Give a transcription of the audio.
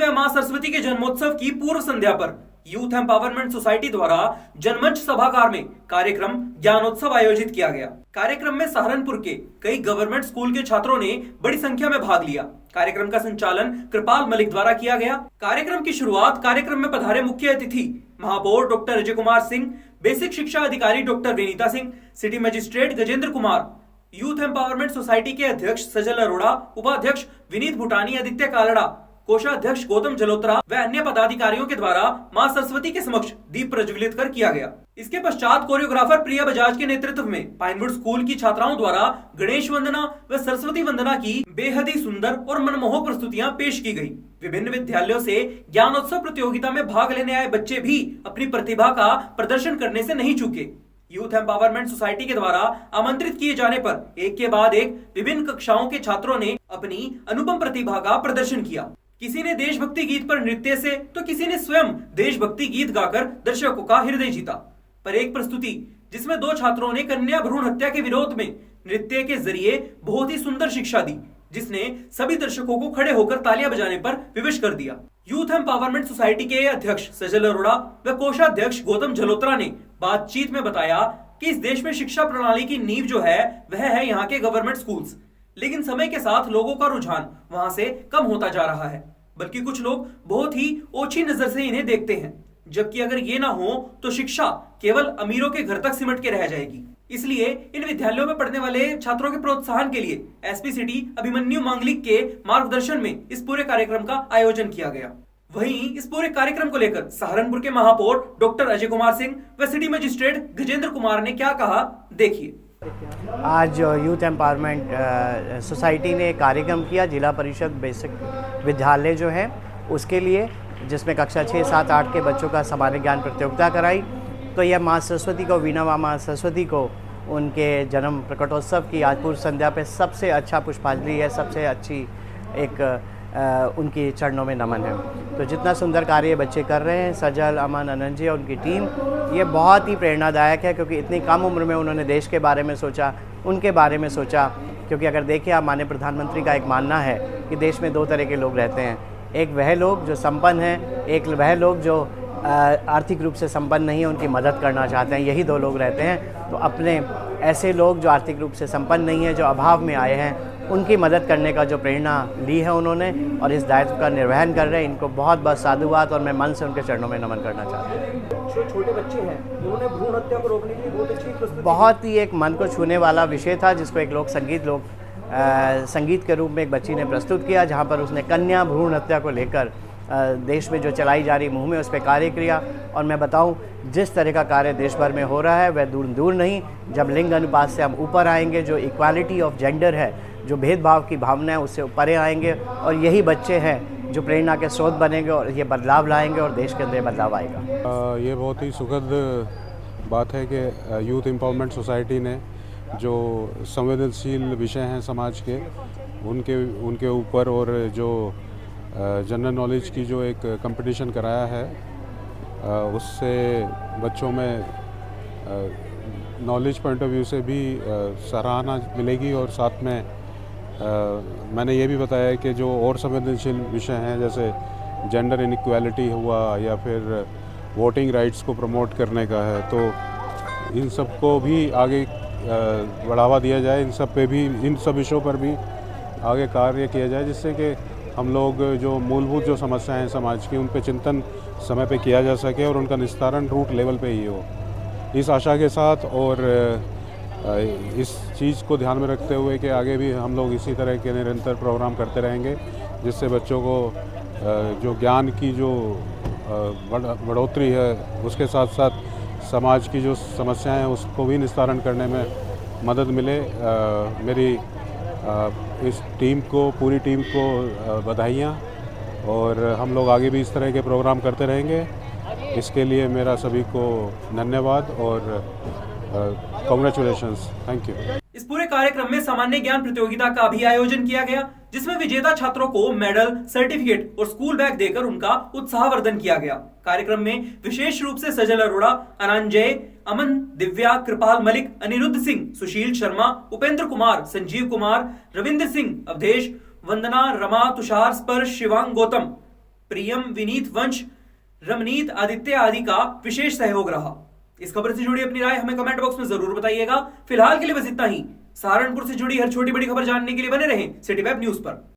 व मां सरस्वती के जन्मोत्सव की पूर्व संध्या पर यूथ एम्पावरमेंट सोसाइटी द्वारा जनमंच सभागार में कार्यक्रम ज्ञानोत्सव आयोजित किया गया। कार्यक्रम में सहारनपुर के कई गवर्नमेंट स्कूल के छात्रों ने बड़ी संख्या में भाग लिया। कार्यक्रम का संचालन कृपाल मलिक द्वारा किया गया। कार्यक्रम की शुरुआत कार्यक्रम में पधारे मुख्य अतिथि महापौर डॉक्टर अजय कुमार सिंह, बेसिक शिक्षा अधिकारी doctor Vinita Singh, city magistrate Gajendra Kumar, youth empowerment society के अध्यक्ष सजल अरोड़ा, उपाध्यक्ष विनीत भूटानी, आदित्य कालड़ा, कोषाध्यक्ष गौतम जलोत्रा व अन्य पदाधिकारियों के द्वारा मां सरस्वती के समक्ष दीप प्रज्वलित कर किया गया। इसके पश्चात कोरियोग्राफर प्रिया बजाज के नेतृत्व में पाइनवुड स्कूल की छात्राओं द्वारा गणेश वंदना व सरस्वती वंदना की बेहद ही सुंदर और मनमोहक प्रस्तुतियां पेश की गई। विभिन्न विद्यालयों से ज्ञानोत्सव प्रतियोगिता में भाग लेने आए बच्चे भी अपनी प्रतिभा का प्रदर्शन करने से नहीं चूके। यूथ एम्पावरमेंट सोसाइटी के द्वारा आमंत्रित किए जाने पर एक के बाद एक विभिन्न कक्षाओं के छात्रों ने अपनी अनुपम प्रतिभा का प्रदर्शन किया। किसी ने देशभक्ति गीत पर नृत्य से तो किसी ने स्वयं देशभक्ति गीत गाकर दर्शकों का हृदय जीता। पर एक प्रस्तुति जिसमें दो छात्रों ने कन्या भ्रूण हत्या के विरोध में नृत्य के जरिए बहुत ही सुंदर शिक्षा दी, जिसने सभी दर्शकों को खड़े होकर तालियां बजाने पर विवश कर दिया। यूथ एम्पावरमेंट सोसाइटी के अध्यक्ष सजल अरोड़ा व कोषाध्यक्ष गौतम जलोत्रा ने बातचीत में बताया कि इस देश में शिक्षा प्रणाली की नींव जो है वह है यहाँ के गवर्नमेंट स्कूल्स, लेकिन समय के साथ लोगों का रुझान वहां से कम होता जा रहा है, बल्कि कुछ लोग बहुत ही ओछी नजर से इन्हें देखते हैं। जबकि अगर ये ना हो तो शिक्षा केवल अमीरों के घर तक सिमट के रह जाएगी। इसलिए इन विद्यालयों में पढ़ने वाले छात्रों के प्रोत्साहन के लिए एसपी सिटी अभिमन्यु मांगलिक के मार्गदर्शन में इस पूरे कार्यक्रम का आयोजन किया गया। वहीं इस पूरे कार्यक्रम को लेकर सहारनपुर के महापौर डॉक्टर अजय कुमार सिंह व सिटी मजिस्ट्रेट गजेंद्र कुमार ने क्या कहा, देखिए। आज यूथ एम्पावरमेंट सोसाइटी ने कार्यक्रम किया जिला परिषद बेसिक विद्यालय जो है उसके लिए, जिसमें कक्षा 6, 7, 8 के बच्चों का सामान्य ज्ञान प्रतियोगिता कराई। तो यह माँ सरस्वती को, वीणा माँ सरस्वती को उनके जन्म प्रकटोत्सव की आज पूर्व संध्या पे सबसे अच्छा पुष्पांजलि है, सबसे अच्छी एक उनकी चरणों में नमन है। तो जितना सुंदर कार्य बच्चे कर रहे हैं, सजल, अमन, अनंजी और उनकी टीम, ये बहुत ही प्रेरणादायक है, क्योंकि इतनी कम उम्र में उन्होंने देश के बारे में सोचा, उनके बारे में सोचा। क्योंकि अगर देखें आप, माननीय प्रधानमंत्री का एक मानना है कि देश में दो तरह के लोग रहते हैं, एक वह लोग जो संपन्न हैं, एक वह लोग जो आर्थिक रूप से संपन्न नहीं है, उनकी मदद करना चाहते हैं, यही दो लोग रहते हैं। तो अपने ऐसे लोग जो आर्थिक रूप से संपन्न नहीं है, जो अभाव में आए हैं, उनकी मदद करने का जो प्रेरणा ली है उन्होंने और इस दायित्व का निर्वहन कर रहे हैं, इनको बहुत बहुत साधुवाद और मैं मन से उनके चरणों में नमन करना चाहता हूँ। जो छोटे बच्चे हैं उन्होंने भ्रूण हत्या को रोकने के लिए बहुत अच्छी प्रस्तुति, बहुत ही एक मन को छूने वाला विषय था, जिसको एक संगीत के रूप में एक बच्ची ने प्रस्तुत किया, जहाँ पर उसने कन्या भ्रूण हत्या को लेकर देश में जो चलाई जा रही मुहिम है उस पर कार्य किया। और मैं बताऊं, जिस तरह का कार्य देश भर में हो रहा है वह दूर दूर नहीं, जब लिंग अनुपात से हम ऊपर आएंगे, जो इक्वालिटी ऑफ जेंडर है, जो भेदभाव की भावना है, उससे परे आएंगे और यही बच्चे हैं जो प्रेरणा के स्रोत बनेंगे और ये बदलाव लाएंगे और देश के अंदर बदलाव आएगा। ये बहुत ही सुखद बात है कि यूथ एम्पावरमेंट सोसाइटी ने जो संवेदनशील विषय हैं समाज के, उनके ऊपर और जो जनरल नॉलेज की जो एक कंपटीशन कराया है, उससे बच्चों में नॉलेज पॉइंट ऑफ व्यू से भी सराहना मिलेगी। और साथ में मैंने ये भी बताया कि जो और संवेदनशील विषय हैं, जैसे जेंडर इनइक्वालिटी हुआ या फिर वोटिंग राइट्स को प्रमोट करने का है, तो इन सब को भी आगे बढ़ावा दिया जाए, इन सब विषयों पर भी आगे कार्य किया जाए, जिससे कि हम लोग जो मूलभूत जो समस्याएं हैं समाज की, उन पे चिंतन समय पे किया जा सके और उनका निस्तारण रूट लेवल पे ही हो। इस आशा के साथ और इस चीज़ को ध्यान में रखते हुए कि आगे भी हम लोग इसी तरह के निरंतर प्रोग्राम करते रहेंगे, जिससे बच्चों को जो ज्ञान की जो बढ़ोतरी है, उसके साथ साथ समाज की जो समस्याएं हैं उसको भी निस्तारण करने में मदद मिले। मेरी इस टीम को, पूरी टीम को बधाइयाँ, और हम लोग आगे भी इस तरह के प्रोग्राम करते रहेंगे। इसके लिए मेरा सभी को धन्यवाद और कांग्रेचुलेशंस, थैंक यू। इस पूरे कार्यक्रम में सामान्य ज्ञान प्रतियोगिता का भी आयोजन किया गया, जिसमें विजेता छात्रों को मेडल, सर्टिफिकेट और स्कूल बैग देकर उनका उत्साहवर्धन किया गया। कार्यक्रम में विशेष रूप से सजल अरोड़ा, अनंजय, अमन, दिव्या, कृपाल मलिक, अनिरुद्ध सिंह, सुशील शर्मा, उपेंद्र कुमार, संजीव कुमार, रविंद्र सिंह, अवधेश, वंदना, रमा, तुषार, स्पर्श, शिवांग, गौतम, प्रियम, विनीत वंश, रमनीत, आदित्य आदि का विशेष सहयोग रहा। इस खबर से जुड़ी अपनी राय हमें कमेंट बॉक्स में जरूर बताइएगा। फिलहाल के लिए बस इतना ही। सहारनपुर से जुड़ी हर छोटी बड़ी खबर जानने के लिए बने रहें सिटी वेब न्यूज पर।